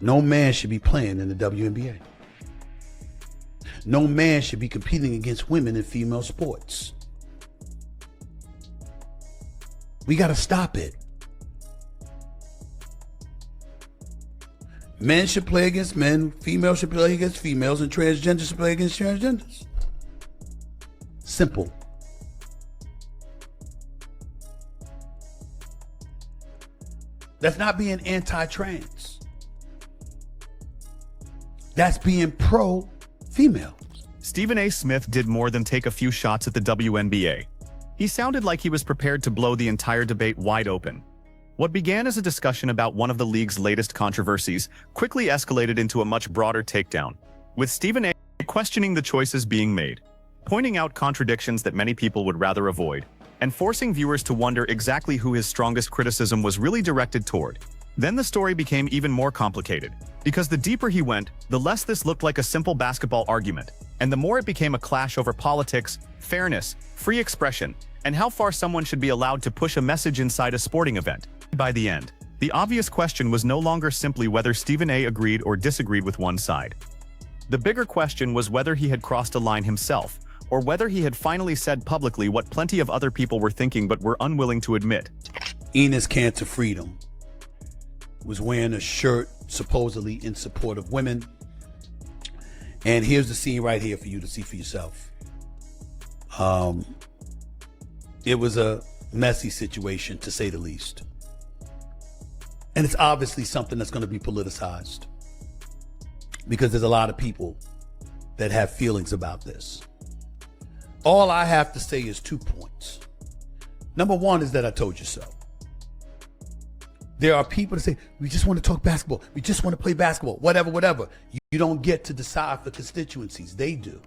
No man should be playing in the WNBA. No man should be competing against women in female sports. We got to stop it. Men should play against men, females should play against females, and transgenders should play against transgenders. Simple. That's not being anti-trans. That's being pro-female. Stephen A. Smith did more than take a few shots at the WNBA. He sounded like he was prepared to blow the entire debate wide open. What began as a discussion about one of the league's latest controversies quickly escalated into a much broader takedown, with Stephen A. questioning the choices being made, pointing out contradictions that many people would rather avoid, and forcing viewers to wonder exactly who his strongest criticism was really directed toward. Then the story became even more complicated, because the deeper he went, the less this looked like a simple basketball argument, and the more it became a clash over politics, fairness, free expression, and how far someone should be allowed to push a message inside a sporting event. By the end, the obvious question was no longer simply whether Stephen A. agreed or disagreed with one side. The bigger question was whether he had crossed a line himself, or whether he had finally said publicly what plenty of other people were thinking but were unwilling to admit. Enes Kanter Freedom was wearing a shirt supposedly in support of women. And here's the scene right here for you to see for yourself. It was a messy situation, to say the least. And it's obviously something that's going to be politicized, because there's a lot of people that have feelings about this. All I have to say is 2 points. Number one is that I told you so. There are people that say, we just want to talk basketball. We just want to play basketball, whatever. You don't get to decide for constituencies. They do.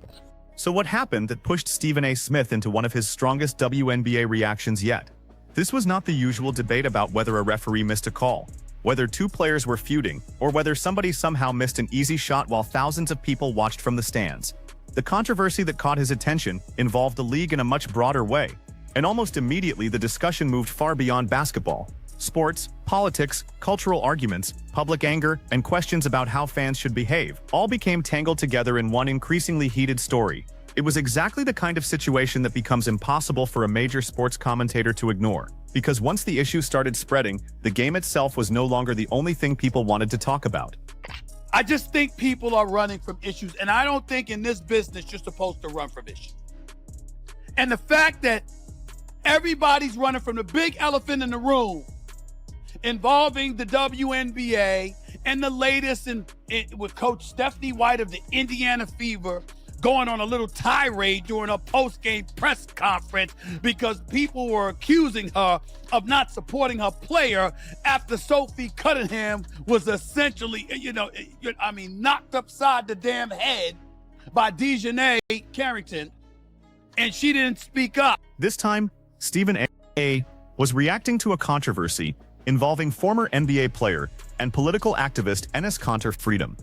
So what happened that pushed Stephen A. Smith into one of his strongest WNBA reactions yet? This was not the usual debate about whether a referee missed a call, whether two players were feuding, or whether somebody somehow missed an easy shot while thousands of people watched from the stands. The controversy that caught his attention involved the league in a much broader way, and almost immediately the discussion moved far beyond basketball. Sports, politics, cultural arguments, public anger, and questions about how fans should behave all became tangled together in one increasingly heated story. It was exactly the kind of situation that becomes impossible for a major sports commentator to ignore, because once the issue started spreading, the game itself was no longer the only thing people wanted to talk about. I just think people are running from issues, and I don't think in this business you're supposed to run from issues. And the fact that everybody's running from the big elephant in the room involving the WNBA and the latest with Coach Stephanie White of the Indiana Fever going on a little tirade during a post-game press conference because people were accusing her of not supporting her player after Sophie Cunningham was essentially, knocked upside the damn head by Dejanay Carrington, and she didn't speak up. This time, Stephen A. was reacting to a controversy involving former NBA player and political activist Enes Kanter Freedom.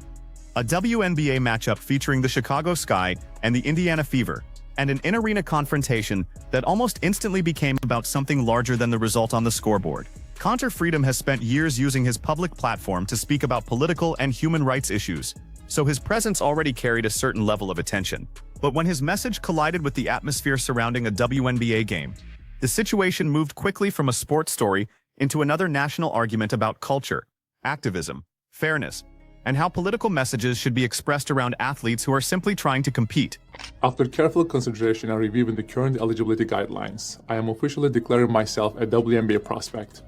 A WNBA matchup featuring the Chicago Sky and the Indiana Fever, and an in-arena confrontation that almost instantly became about something larger than the result on the scoreboard. Kanter Freedom has spent years using his public platform to speak about political and human rights issues, so his presence already carried a certain level of attention. But when his message collided with the atmosphere surrounding a WNBA game, the situation moved quickly from a sports story into another national argument about culture, activism, fairness, and how political messages should be expressed around athletes who are simply trying to compete. After careful consideration and reviewing the current eligibility guidelines, I am officially declaring myself a WNBA prospect.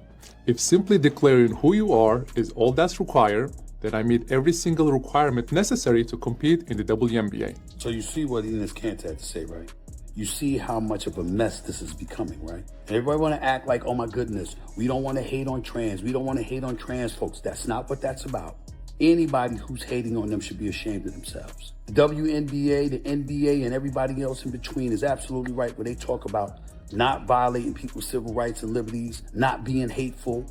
If simply declaring who you are is all that's required, then I meet every single requirement necessary to compete in the WNBA. So you see what Enes Kanter had to say, right? You see how much of a mess this is becoming, right? Everybody want to act like, oh my goodness, we don't want to hate on trans. We don't want to hate on trans folks. That's not what that's about. Anybody who's hating on them should be ashamed of themselves. The WNBA, the NBA, and everybody else in between is absolutely right when they talk about not violating people's civil rights and liberties, not being hateful,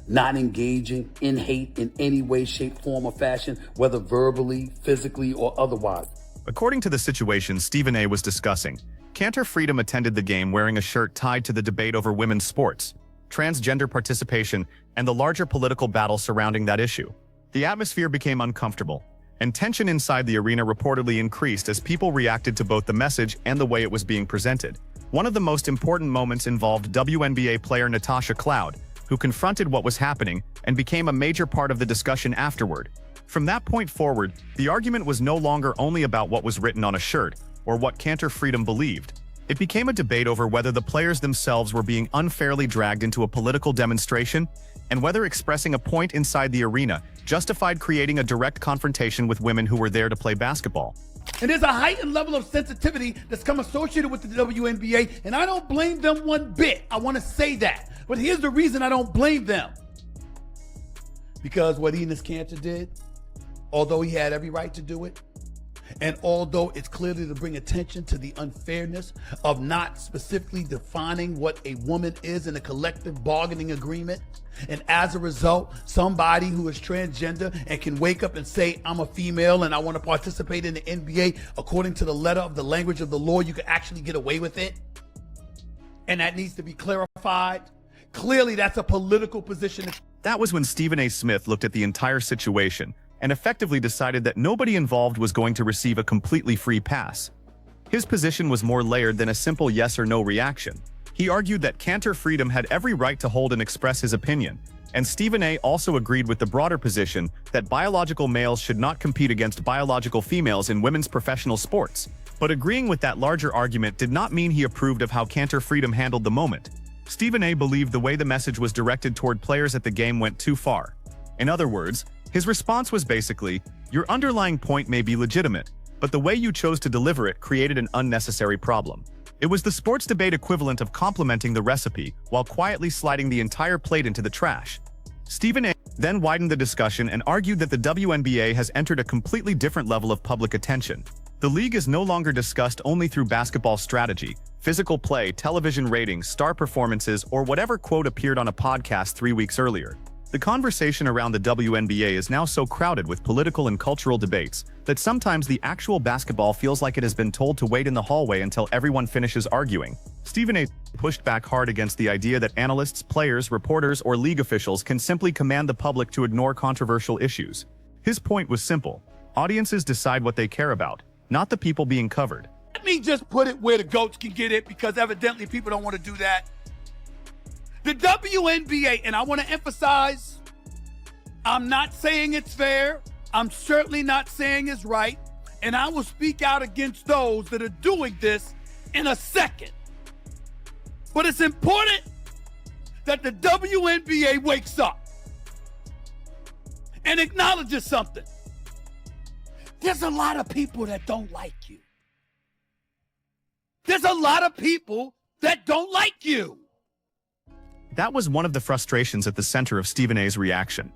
not engaging in hate in any way, shape, form, or fashion, whether verbally, physically, or otherwise. According to the situation Stephen A. was discussing, Kanter Freedom attended the game wearing a shirt tied to the debate over women's sports, transgender participation, and the larger political battle surrounding that issue. The atmosphere became uncomfortable, and tension inside the arena reportedly increased as people reacted to both the message and the way it was being presented. One of the most important moments involved WNBA player Natasha Cloud, who confronted what was happening and became a major part of the discussion afterward. From that point forward, the argument was no longer only about what was written on a shirt or what Cantor Freedom believed. It became a debate over whether the players themselves were being unfairly dragged into a political demonstration and whether expressing a point inside the arena justified creating a direct confrontation with women who were there to play basketball. And there's a heightened level of sensitivity that's come associated with the WNBA, and I don't blame them one bit. I want to say that. But here's the reason I don't blame them. Because what Enes Kanter did, although he had every right to do it, and although it's clearly to bring attention to the unfairness of not specifically defining what a woman is in a collective bargaining agreement, and as a result, somebody who is transgender and can wake up and say, I'm a female and I want to participate in the NBA, according to the letter of the language of the law, you can actually get away with it. And that needs to be clarified. Clearly, that's a political position. That was when Stephen A. Smith looked at the entire situation and effectively decided that nobody involved was going to receive a completely free pass. His position was more layered than a simple yes or no reaction. He argued that Cantor Freedom had every right to hold and express his opinion, and Stephen A. also agreed with the broader position that biological males should not compete against biological females in women's professional sports. But agreeing with that larger argument did not mean he approved of how Cantor Freedom handled the moment. Stephen A. believed the way the message was directed toward players at the game went too far. In other words, his response was basically, your underlying point may be legitimate, but the way you chose to deliver it created an unnecessary problem. It was the sports debate equivalent of complimenting the recipe while quietly sliding the entire plate into the trash. Stephen A. then widened the discussion and argued that the WNBA has entered a completely different level of public attention. The league is no longer discussed only through basketball strategy, physical play, television ratings, star performances, or whatever quote appeared on a podcast 3 weeks earlier. The conversation around the WNBA is now so crowded with political and cultural debates that sometimes the actual basketball feels like it has been told to wait in the hallway until everyone finishes arguing. Stephen A. pushed back hard against the idea that analysts, players, reporters, or league officials can simply command the public to ignore controversial issues. His point was simple. Audiences decide what they care about, not the people being covered. Let me just put it where the GOATs can get it, because evidently people don't want to do that. The WNBA, and I want to emphasize, I'm not saying it's fair. I'm certainly not saying it's right. And I will speak out against those that are doing this in a second. But it's important that the WNBA wakes up and acknowledges something. There's a lot of people that don't like you. There's a lot of people that don't like you. That was one of the frustrations at the center of Stephen A.'s reaction.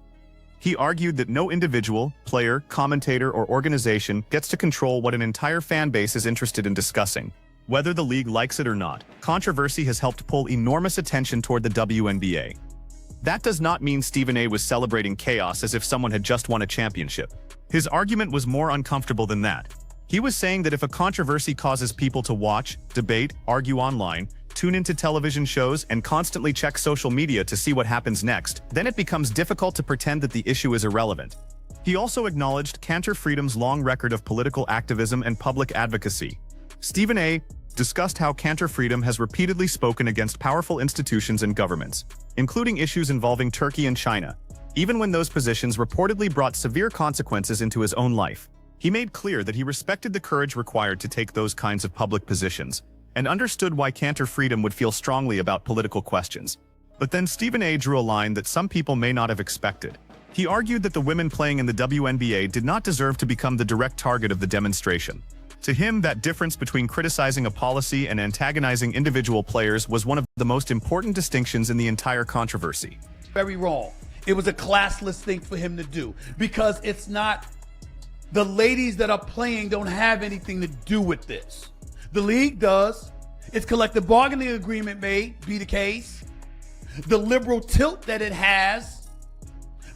He argued that no individual, player, commentator, or organization gets to control what an entire fan base is interested in discussing. Whether the league likes it or not, controversy has helped pull enormous attention toward the WNBA. That does not mean Stephen A. was celebrating chaos as if someone had just won a championship. His argument was more uncomfortable than that. He was saying that if a controversy causes people to watch, debate, argue online, tune into television shows, and constantly check social media to see what happens next, then it becomes difficult to pretend that the issue is irrelevant. He also acknowledged Cantor Freedom's long record of political activism and public advocacy. Stephen A. discussed how Cantor Freedom has repeatedly spoken against powerful institutions and governments, including issues involving Turkey and China, even when those positions reportedly brought severe consequences into his own life. He made clear that he respected the courage required to take those kinds of public positions, and understood why Cantor Freedom would feel strongly about political questions. But then Stephen A. drew a line that some people may not have expected. He argued that the women playing in the WNBA did not deserve to become the direct target of the demonstration. To him, that difference between criticizing a policy and antagonizing individual players was one of the most important distinctions in the entire controversy. Very wrong. It was a classless thing for him to do, because it's not, the ladies that are playing don't have anything to do with this. The league does. Its collective bargaining agreement may be the case. The liberal tilt that it has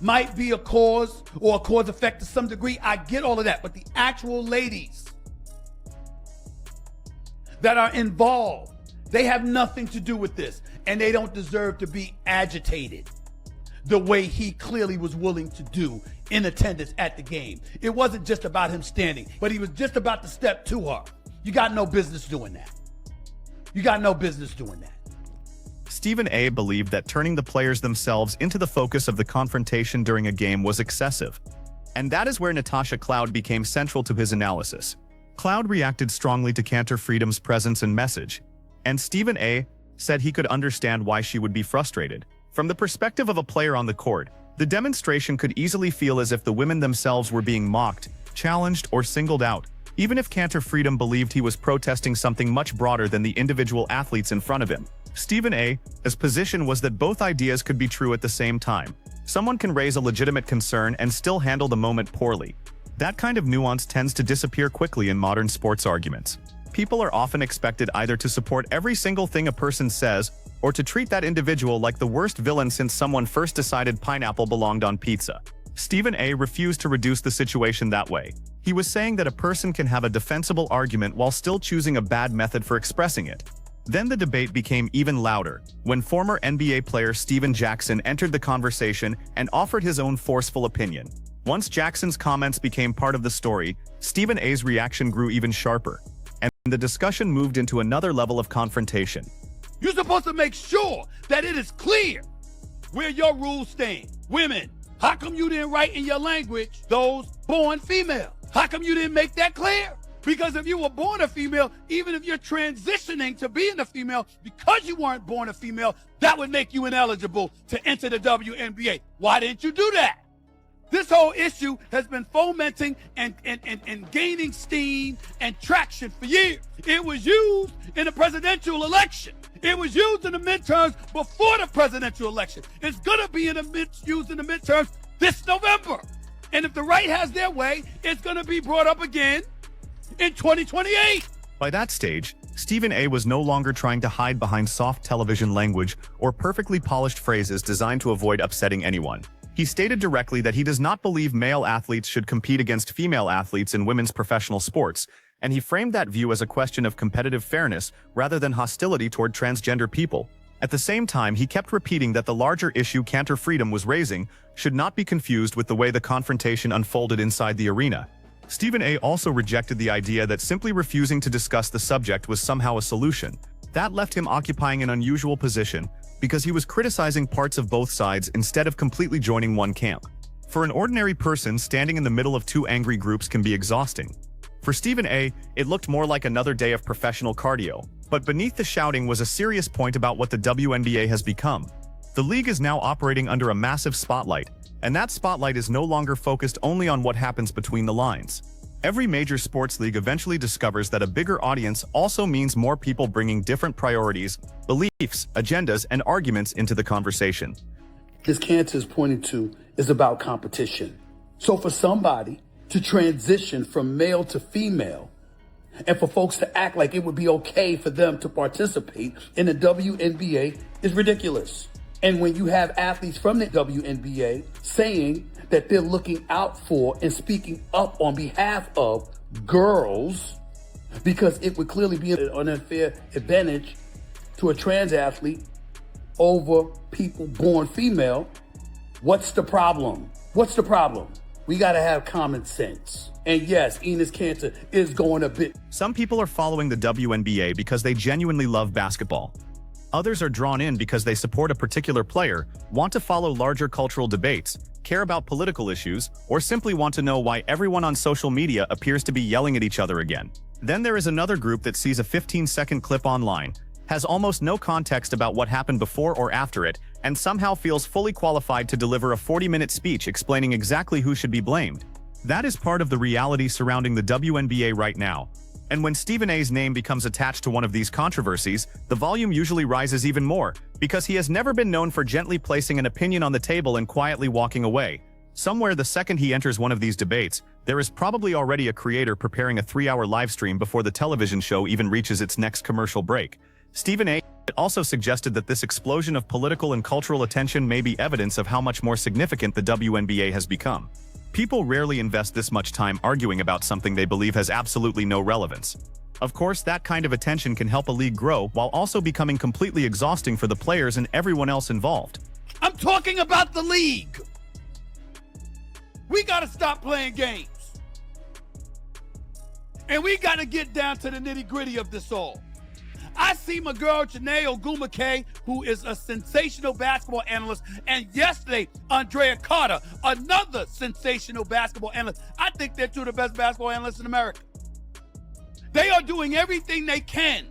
might be a cause or a cause effect to some degree. I get all of that. But the actual ladies that are involved, they have nothing to do with this. And they don't deserve to be agitated. the way he clearly was willing to do in attendance at the game. It wasn't just about him standing, but he was just about to step to her. You got no business doing that. You got no business doing that. Stephen A. believed that turning the players themselves into the focus of the confrontation during a game was excessive. And that is where Natasha Cloud became central to his analysis. Cloud reacted strongly to Cantor Freedom's presence and message, and Stephen A. said he could understand why she would be frustrated. From the perspective of a player on the court, the demonstration could easily feel as if the women themselves were being mocked, challenged, or singled out, even if Cantor Freedom believed he was protesting something much broader than the individual athletes in front of him. Stephen A.'s position was that both ideas could be true at the same time. Someone can raise a legitimate concern and still handle the moment poorly. That kind of nuance tends to disappear quickly in modern sports arguments. People are often expected either to support every single thing a person says or to treat that individual like the worst villain since someone first decided pineapple belonged on pizza. Stephen A. refused to reduce the situation that way. He was saying that a person can have a defensible argument while still choosing a bad method for expressing it. Then the debate became even louder when former NBA player Steven Jackson entered the conversation and offered his own forceful opinion. Once Jackson's comments became part of the story, Stephen A.'s reaction grew even sharper, and the discussion moved into another level of confrontation. You're supposed to make sure that it is clear where your rules stand. Women, how come you didn't write in your language those born female? How come you didn't make that clear? Because if you were born a female, even if you're transitioning to being a female, because you weren't born a female, that would make you ineligible to enter the WNBA. Why didn't you do that? This whole issue has been fomenting and gaining steam and traction for years. It was used in the presidential election. It was used in the midterms before the presidential election. It's going to be used in the midterms this November. And if the right has their way, it's going to be brought up again in 2028. By that stage, Stephen A. was no longer trying to hide behind soft television language or perfectly polished phrases designed to avoid upsetting anyone. He stated directly that he does not believe male athletes should compete against female athletes in women's professional sports, and he framed that view as a question of competitive fairness rather than hostility toward transgender people. At the same time, he kept repeating that the larger issue Cantor Freedom was raising should not be confused with the way the confrontation unfolded inside the arena. Stephen A. also rejected the idea that simply refusing to discuss the subject was somehow a solution. That left him occupying an unusual position because he was criticizing parts of both sides instead of completely joining one camp. For an ordinary person, standing in the middle of two angry groups can be exhausting. For Stephen A., it looked more like another day of professional cardio. But beneath the shouting was a serious point about what the WNBA has become. The league is now operating under a massive spotlight, and that spotlight is no longer focused only on what happens between the lines. Every major sports league eventually discovers that a bigger audience also means more people bringing different priorities, beliefs, agendas, and arguments into the conversation. Ms. Cantor is pointing to is about competition. So for somebody to transition from male to female, and for folks to act like it would be okay for them to participate in the WNBA is ridiculous. And when you have athletes from the WNBA saying that they're looking out for and speaking up on behalf of girls, because it would clearly be an unfair advantage to a trans athlete over people born female, what's the problem? What's the problem? We got to have common sense. And yes, Enes Kanter is going a bit. Some people are following the WNBA because they genuinely love basketball. Others are drawn in because they support a particular player, want to follow larger cultural debates, care about political issues, or simply want to know why everyone on social media appears to be yelling at each other again. Then there is another group that sees a 15-second clip online, has almost no context about what happened before or after it, and somehow feels fully qualified to deliver a 40-minute speech explaining exactly who should be blamed. That is part of the reality surrounding the WNBA right now. And when Stephen A.'s name becomes attached to one of these controversies, the volume usually rises even more, because he has never been known for gently placing an opinion on the table and quietly walking away. Somewhere the second he enters one of these debates, there is probably already a creator preparing a 3-hour live stream before the television show even reaches its next commercial break. Stephen A. also suggested that this explosion of political and cultural attention may be evidence of how much more significant the WNBA has become. People rarely invest this much time arguing about something they believe has absolutely no relevance. Of course, that kind of attention can help a league grow while also becoming completely exhausting for the players and everyone else involved. I'm talking about the league. We got to stop playing games. And we got to get down to the nitty-gritty of this all. I see my girl Janae Ogumake, who is a sensational basketball analyst, and yesterday, Andrea Carter, another sensational basketball analyst. I think they're two of the best basketball analysts in America. They are doing everything they can,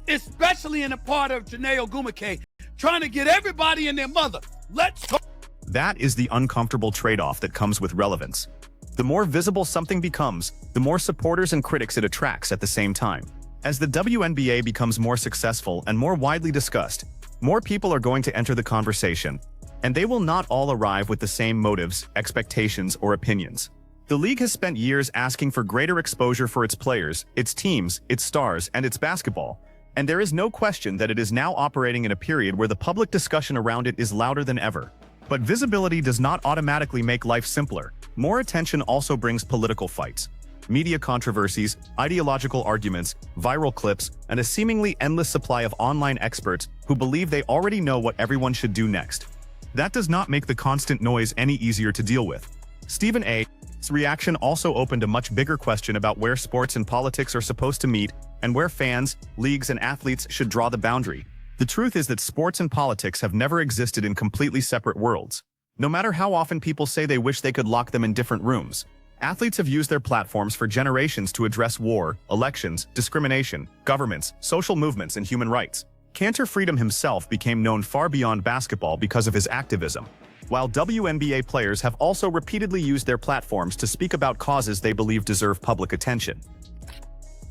especially in the part of Janae Ogumake, trying to get everybody and their mother. Let's talk. That is the uncomfortable trade-off that comes with relevance. The more visible something becomes, the more supporters and critics it attracts at the same time. As the WNBA becomes more successful and more widely discussed, more people are going to enter the conversation, and they will not all arrive with the same motives, expectations, or opinions. The league has spent years asking for greater exposure for its players, its teams, its stars, and its basketball, and there is no question that it is now operating in a period where the public discussion around it is louder than ever. But visibility does not automatically make life simpler. More attention also brings political fights, media controversies, ideological arguments, viral clips, and a seemingly endless supply of online experts who believe they already know what everyone should do next. That does not make the constant noise any easier to deal with. Stephen A's reaction also opened a much bigger question about where sports and politics are supposed to meet and where fans, leagues, and athletes should draw the boundary. The truth is that sports and politics have never existed in completely separate worlds. No matter how often people say they wish they could lock them in different rooms, athletes have used their platforms for generations to address war, elections, discrimination, governments, social movements, and human rights. Cantor Freedom himself became known far beyond basketball because of his activism, while WNBA players have also repeatedly used their platforms to speak about causes they believe deserve public attention.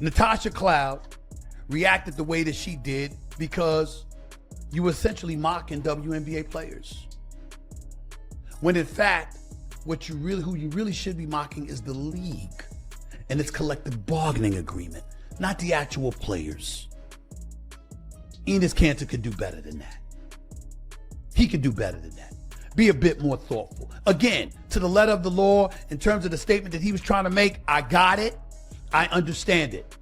Natasha Cloud reacted the way that she did because you were essentially mocking WNBA players. When in fact, who you really should be mocking is the league and its collective bargaining agreement, not the actual players. Enes Kanter could do better than that. He could do better than that. Be a bit more thoughtful. Again, to the letter of the law, in terms of the statement that he was trying to make, I got it. I understand it.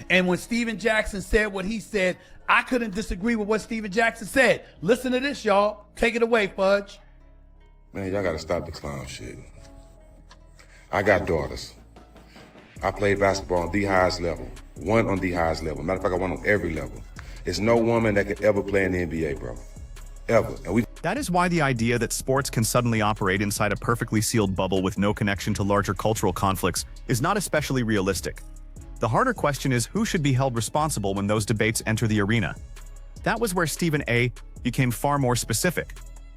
And when Steven Jackson said what he said, I couldn't disagree with what Steven Jackson said. Listen to this, y'all. Take it away, Fudge. Man, y'all gotta stop the clown shit. I got daughters. I played basketball on the highest level. Won on the highest level. Matter of fact, I won on every level. There's no woman that could ever play in the NBA, bro. Ever. That is why the idea that sports can suddenly operate inside a perfectly sealed bubble with no connection to larger cultural conflicts is not especially realistic. The harder question is who should be held responsible when those debates enter the arena. That was where Stephen A. became far more specific.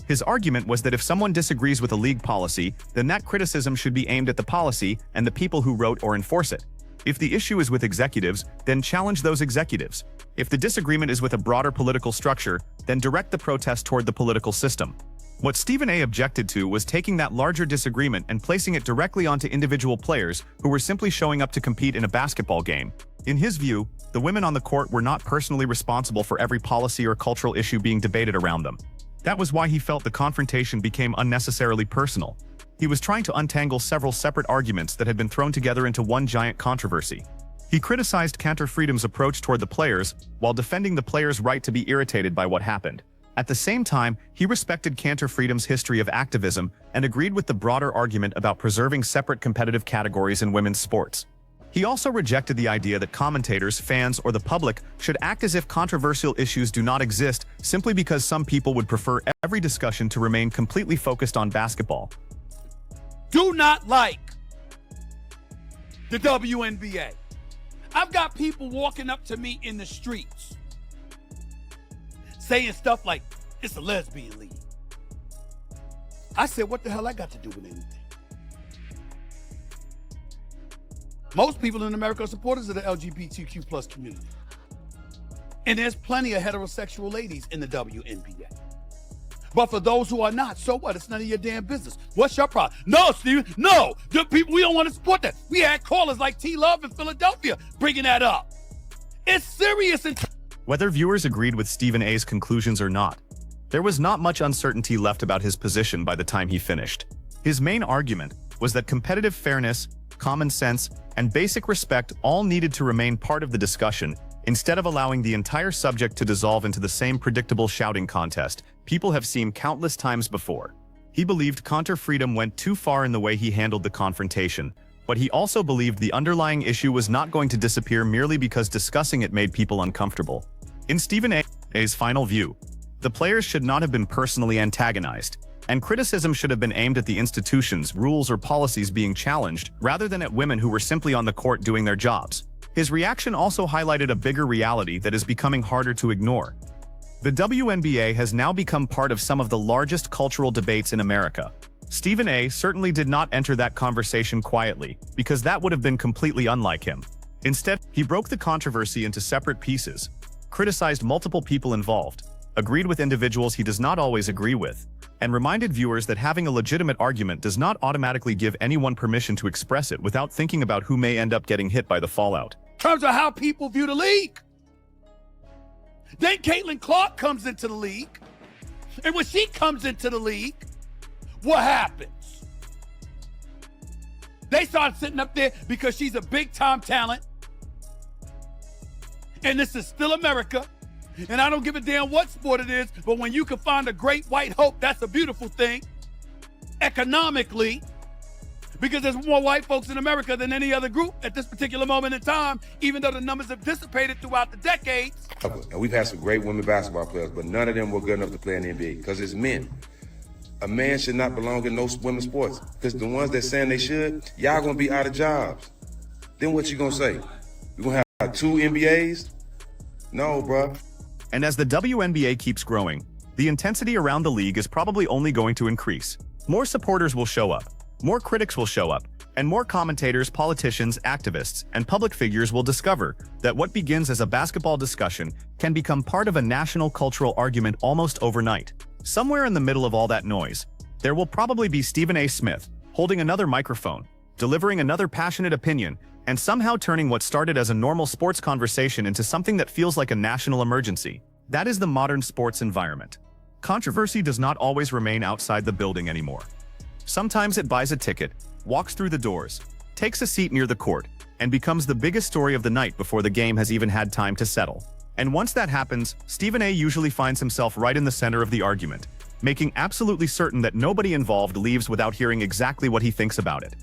His argument was that if someone disagrees with a league policy, then that criticism should be aimed at the policy and the people who wrote or enforce it. If the issue is with executives, then challenge those executives. If the disagreement is with a broader political structure, then direct the protest toward the political system. What Stephen A. objected to was taking that larger disagreement and placing it directly onto individual players who were simply showing up to compete in a basketball game. In his view, the women on the court were not personally responsible for every policy or cultural issue being debated around them. That was why he felt the confrontation became unnecessarily personal. He was trying to untangle several separate arguments that had been thrown together into one giant controversy. He criticized Cantor Freedom's approach toward the players while defending the players' right to be irritated by what happened. At the same time, he respected Cantor Freedom's history of activism and agreed with the broader argument about preserving separate competitive categories in women's sports. He also rejected the idea that commentators, fans, or the public should act as if controversial issues do not exist simply because some people would prefer every discussion to remain completely focused on basketball. Do not like the WNBA. I've got people walking up to me in the streets saying stuff like, it's a lesbian league. I said, what the hell I got to do with anything? Most people in America are supporters of the LGBTQ plus community. And there's plenty of heterosexual ladies in the WNBA. But for those who are not, so what? It's none of your damn business. What's your problem? No, Steven, no. The people, we don't want to support that. We had callers like T Love in Philadelphia bringing that up. It's serious. Whether viewers agreed with Stephen A.'s conclusions or not, there was not much uncertainty left about his position by the time he finished. His main argument was that competitive fairness, common sense, and basic respect all needed to remain part of the discussion Instead of allowing the entire subject to dissolve into the same predictable shouting contest people have seen countless times before. He believed Conter Freedom went too far in the way he handled the confrontation, but he also believed the underlying issue was not going to disappear merely because discussing it made people uncomfortable. In Stephen A's final view, the players should not have been personally antagonized, and criticism should have been aimed at the institutions, rules, or policies being challenged, rather than at women who were simply on the court doing their jobs. His reaction also highlighted a bigger reality that is becoming harder to ignore. The WNBA has now become part of some of the largest cultural debates in America. Stephen A. certainly did not enter that conversation quietly, because that would have been completely unlike him. Instead, he broke the controversy into separate pieces, criticized multiple people involved, agreed with individuals he does not always agree with, and reminded viewers that having a legitimate argument does not automatically give anyone permission to express it without thinking about who may end up getting hit by the fallout. In terms of how people view the league. Then Caitlin Clark comes into the league, and when she comes into the league, what happens? They start sitting up there because she's a big-time talent, and this is still America, and I don't give a damn what sport it is, but when you can find a great white hope, that's a beautiful thing, economically, because there's more white folks in America than any other group at this particular moment in time, even though the numbers have dissipated throughout the decades. And we've had some great women basketball players, but none of them were good enough to play in the NBA because it's men. A man should not belong in no women's sports because the ones that saying they should, y'all gonna be out of jobs. Then what you gonna say? You gonna have 2 NBAs? No, bruh. And as the WNBA keeps growing, the intensity around the league is probably only going to increase. More supporters will show up, more critics will show up, and more commentators, politicians, activists, and public figures will discover that what begins as a basketball discussion can become part of a national cultural argument almost overnight. Somewhere in the middle of all that noise, there will probably be Stephen A. Smith holding another microphone, delivering another passionate opinion, and somehow turning what started as a normal sports conversation into something that feels like a national emergency. That is the modern sports environment. Controversy does not always remain outside the building anymore. Sometimes it buys a ticket, walks through the doors, takes a seat near the court, and becomes the biggest story of the night before the game has even had time to settle. And once that happens, Stephen A. usually finds himself right in the center of the argument, making absolutely certain that nobody involved leaves without hearing exactly what he thinks about it.